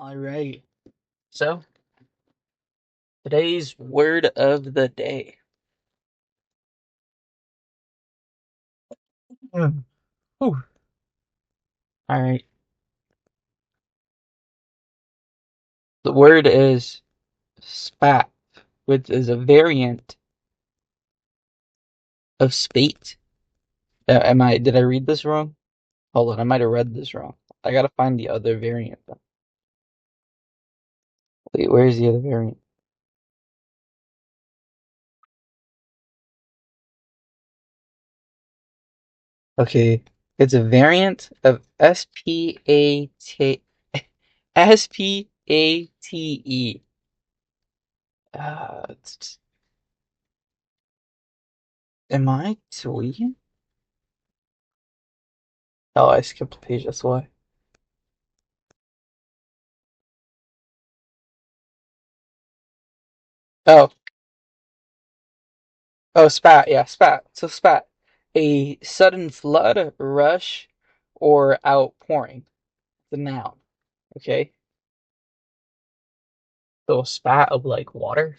All right. So today's word of the day. Mm. Whew. All right. The word is spat, which is a variant of spate. Did I read this wrong? Hold on, I might have read this wrong. I gotta find the other variant though. Wait, where's the other variant? Okay. It's a variant of S-P-A-T-E. Uh, am I tweaking? Oh, I skipped a page, that's why. Oh, oh, spat, yeah, spat. So spat. A sudden flood, rush, or outpouring. The noun. Okay. So a spat of like water.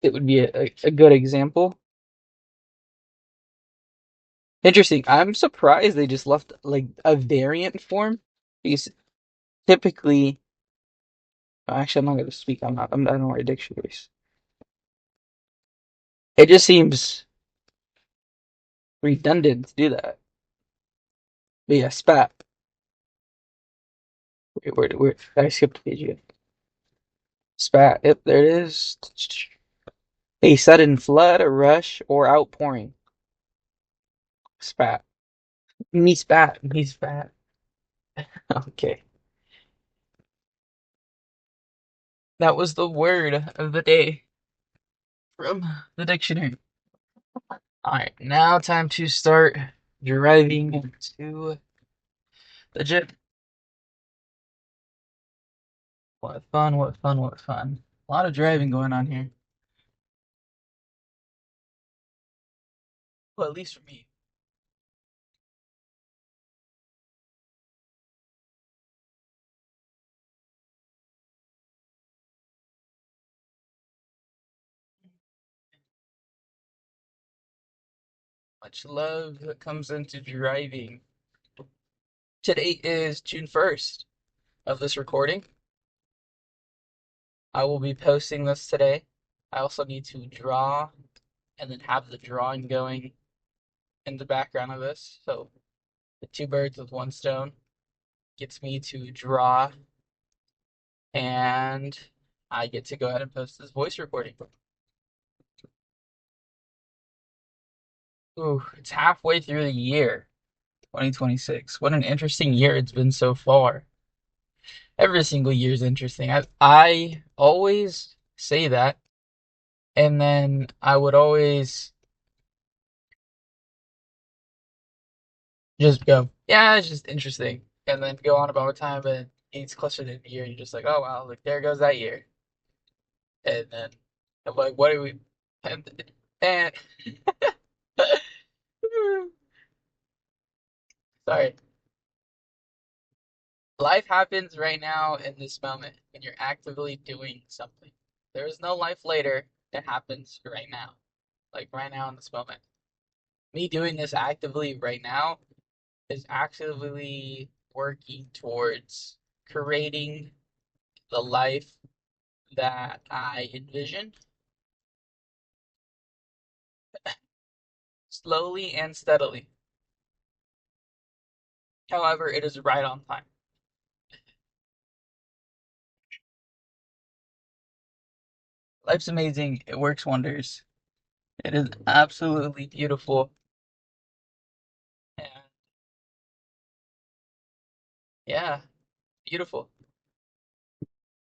It would be a good example. Interesting. I'm surprised they just left like a variant form because typically, actually, I'm not going to speak. I don't write dictionaries. It just seems redundant to do that. But yeah, spat. Where I skipped a page again. Spat. Yep, there it is. A sudden flood, a rush, or outpouring. Spat. Me spat. Me spat. Okay. That was the word of the day from the dictionary. Alright, now time to start driving to the gym. What fun, what fun, what fun. A lot of driving going on here. Well, at least for me. Much love that comes into driving. Today is June 1st of this recording. I will be posting this today. I also need to draw and then have the drawing going in the background of this. So the two birds with one stone gets me to draw, and I get to go ahead and post this voice recording. Ooh, it's halfway through the year, 2026. What an interesting year it's been so far. Every single year is interesting. I always say that, and then I would always just go, yeah, it's just interesting, and then go on about my time, but it's closer to the year, and you're just like, oh wow, like there goes that year, and then I'm like, what are we? And sorry, life happens right now in this moment when you're actively doing something. There is no life later. It happens right now, like right now in this moment. Me doing this actively right now is actively working towards creating the life that I envision, slowly and steadily. However, it is right on time. Life's amazing. It works wonders. It is absolutely beautiful. And yeah, beautiful.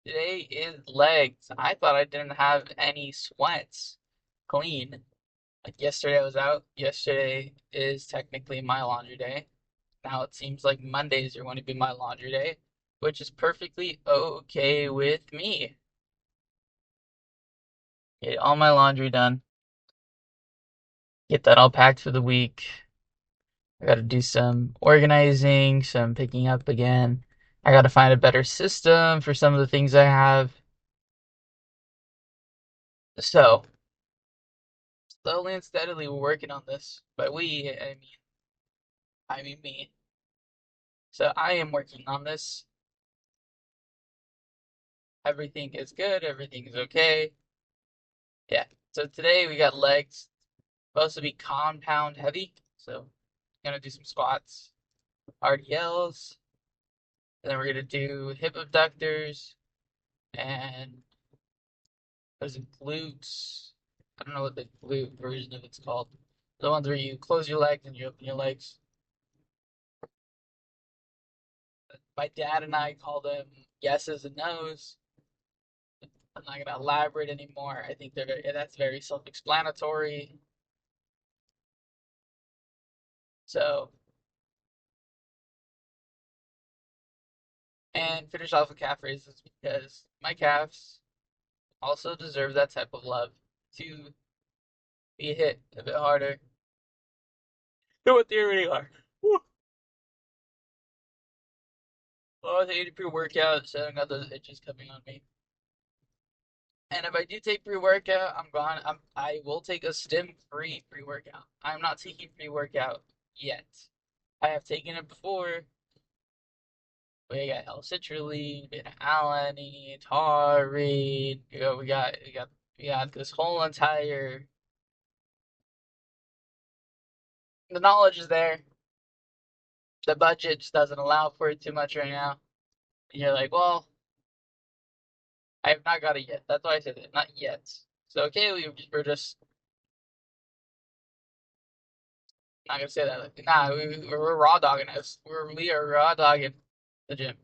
Today is legs. I thought I didn't have any sweats clean. Like yesterday I was out. Yesterday is technically my laundry day. Now it seems like Mondays are going to be my laundry day, which is perfectly okay with me. Get all my laundry done. Get that all packed for the week. I gotta do some organizing, some picking up again, I got to find a better system for some of the things I have. So, slowly and steadily, we're working on this. By we, I mean me. So, I am working on this. Everything is good. Everything is okay. Yeah. So today we got legs. Supposed to be compound heavy. So, gonna do some squats, RDLs, and then we're gonna do hip abductors and there's glutes. I don't know what the glute version of it's called. The ones where you close your legs and you open your legs. My dad and I call them yeses and nos. I'm not gonna elaborate anymore. I think that's very self-explanatory. So, and finish off with calf raises because my calves also deserve that type of love to be hit a bit harder than what they already are. Woo. Well, I take a pre-workout, so I don't got those itches coming on me. And if I do take pre-workout, I will take a stim-free pre-workout. I'm not taking pre-workout yet. I have taken it before. We got L-citrulline, beta-alanine, taurine. We got this whole entire. The knowledge is there. The budget just doesn't allow for it too much right now. And you're like, well, I have not got it yet. That's why I said it, not yet. So okay, we're just not gonna say that. Like, nah, we're raw dogging this. We are raw dogging the gym,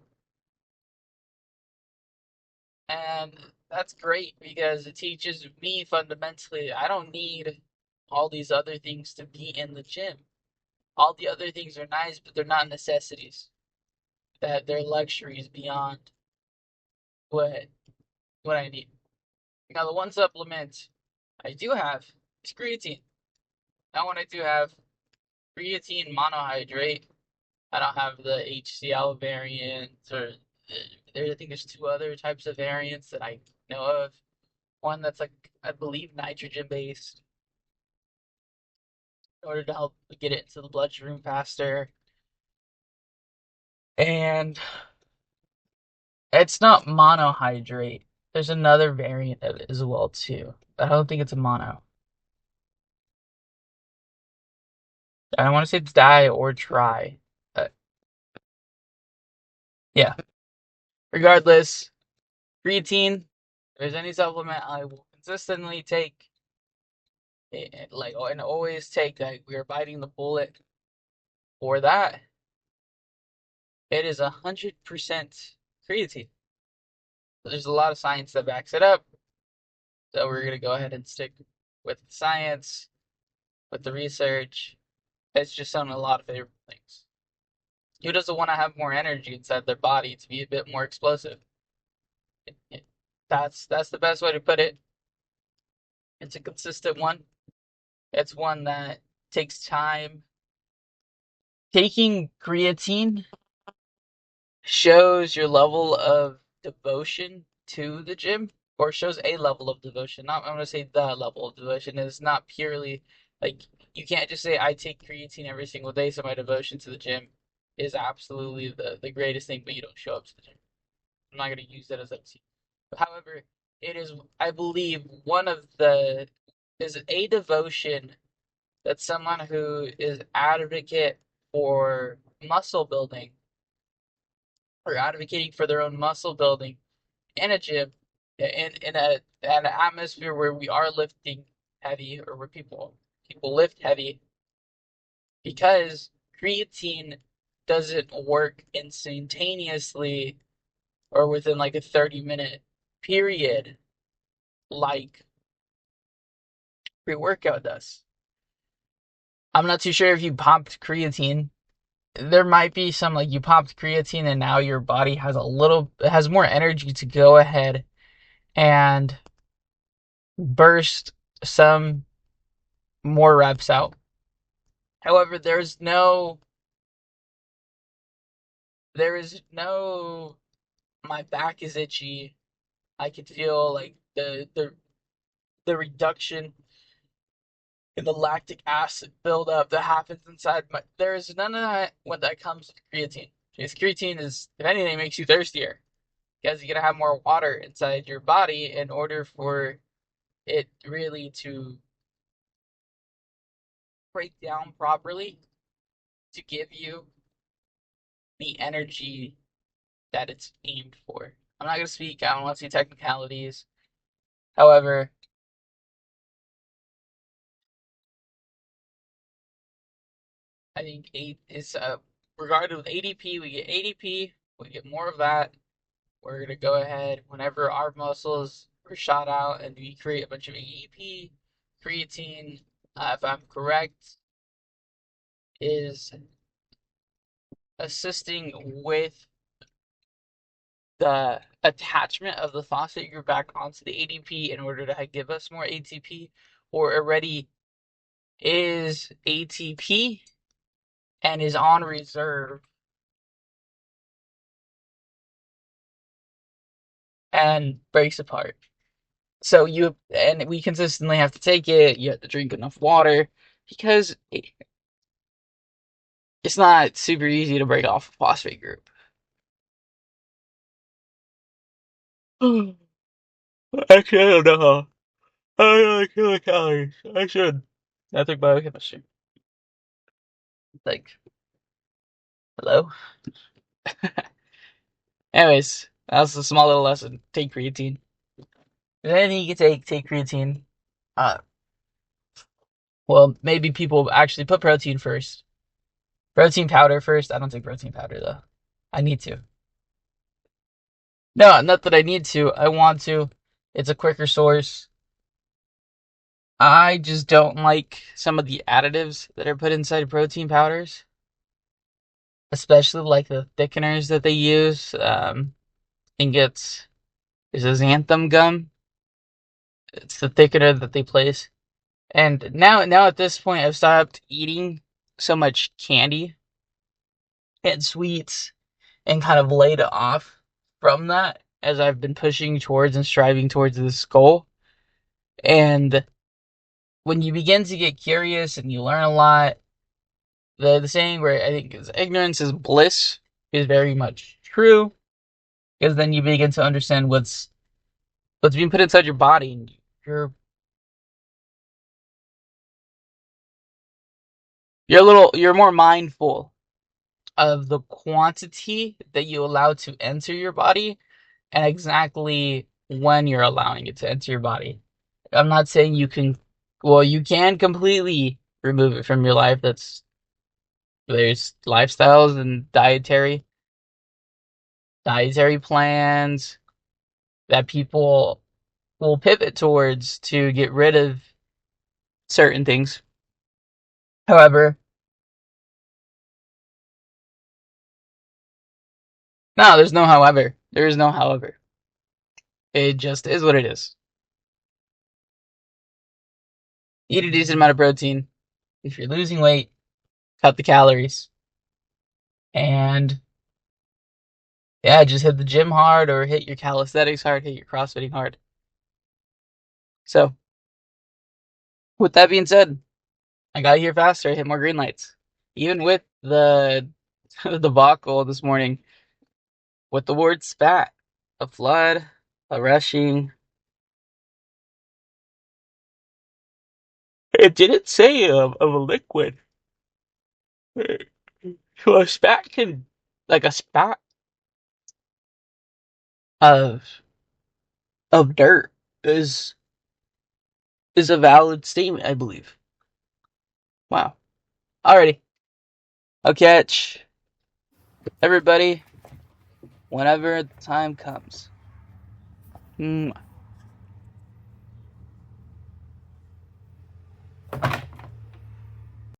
and that's great because it teaches me fundamentally. I don't need all these other things to be in the gym. All the other things are nice, but they're not necessities. That they're luxuries beyond what what I need. Now, the one supplement I do have is creatine. That one I do have creatine monohydrate. I don't have the HCl variant, or I think there's two other types of variants that I know of. One that's like, I believe, nitrogen based in order to help get it into the bloodstream faster. And it's not monohydrate. There's another variant of it as well too. I don't think it's a mono. I don't want to say it's di or tri. Yeah. Regardless, creatine. If there's any supplement I will consistently take, and always take. Like, we are biting the bullet for that. It is 100% creatine. There's a lot of science that backs it up, so we're gonna go ahead and stick with the science, with the research. It's just some a lot of favorable things. Who doesn't want to have more energy inside their body to be a bit more explosive? It- it- that's the best way to put it. It's a consistent one. It's one that takes time. Taking creatine shows your level of devotion to the gym, or shows a level of devotion. Not, I'm gonna say the level of devotion is not purely like, you can't just say I take creatine every single day, so my devotion to the gym is absolutely the greatest thing, but you don't show up to the gym. I'm not gonna use that as a. However, it is, I believe, one of the is a devotion that someone who is advocate for muscle building, or advocating for their own muscle building in a gym, an atmosphere where we are lifting heavy, or where people lift heavy, because creatine doesn't work instantaneously or within like a 30-minute period like pre-workout does. I'm not too sure if you pumped creatine. There might be some, like, you popped creatine and now your body has more energy to go ahead and burst some more reps out. However, there's no there is no my back is itchy. I could feel like the reduction in the lactic acid buildup that happens inside my. There's none of that when that comes to creatine. Because creatine is, if anything, makes you thirstier because you gotta have more water inside your body in order for it really to break down properly to give you the energy that it's aimed for. I'm not gonna speak. I don't want to see technicalities. However, I think eight is regarded with ADP. We get ADP. We get more of that. We're gonna go ahead whenever our muscles are shot out, and we create a bunch of ADP, creatine. If I'm correct, is assisting with the attachment of the phosphate group back onto the ADP in order to give us more ATP, or already is ATP and is on reserve and breaks apart. So we consistently have to take it. You have to drink enough water because it's not super easy to break off a phosphate group. Actually, I don't know how. I don't know kilocalories. I should. I think biochemistry. Like, hello? Anyways, that's a small little lesson. Take creatine. If anything you can take creatine. Uh, well, maybe people actually put protein first. Protein powder first. I don't take protein powder though. I need to. No, not that I need to. I want to. It's a quicker source. I just don't like some of the additives that are put inside protein powders, especially like the thickeners that they use. I think it's is a xanthan gum. It's the thickener that they place. And now at this point, I've stopped eating so much candy and sweets and kind of laid off from that as I've been pushing towards and striving towards this goal. And when you begin to get curious and you learn a lot, the saying where I think is ignorance is bliss is very much true because then you begin to understand what's being put inside your body and you're more mindful of the quantity that you allow to enter your body and exactly when you're allowing it to enter your body. I'm not saying you can completely remove it from your life. There's lifestyles and dietary plans that people will pivot towards to get rid of certain things. However, no, there's no however. There is no however. It just is what it is. Eat a decent amount of protein. If you're losing weight, cut the calories. And yeah, just hit the gym hard or hit your calisthenics hard, hit your CrossFitting hard. So, with that being said, I got here faster, I hit more green lights. Even with the debacle this morning with the word spat, a flood, a rushing. It didn't say of a liquid. So a spat can, like a spat of dirt is a valid statement, I believe. Wow. Alrighty. I'll catch everybody whenever the time comes.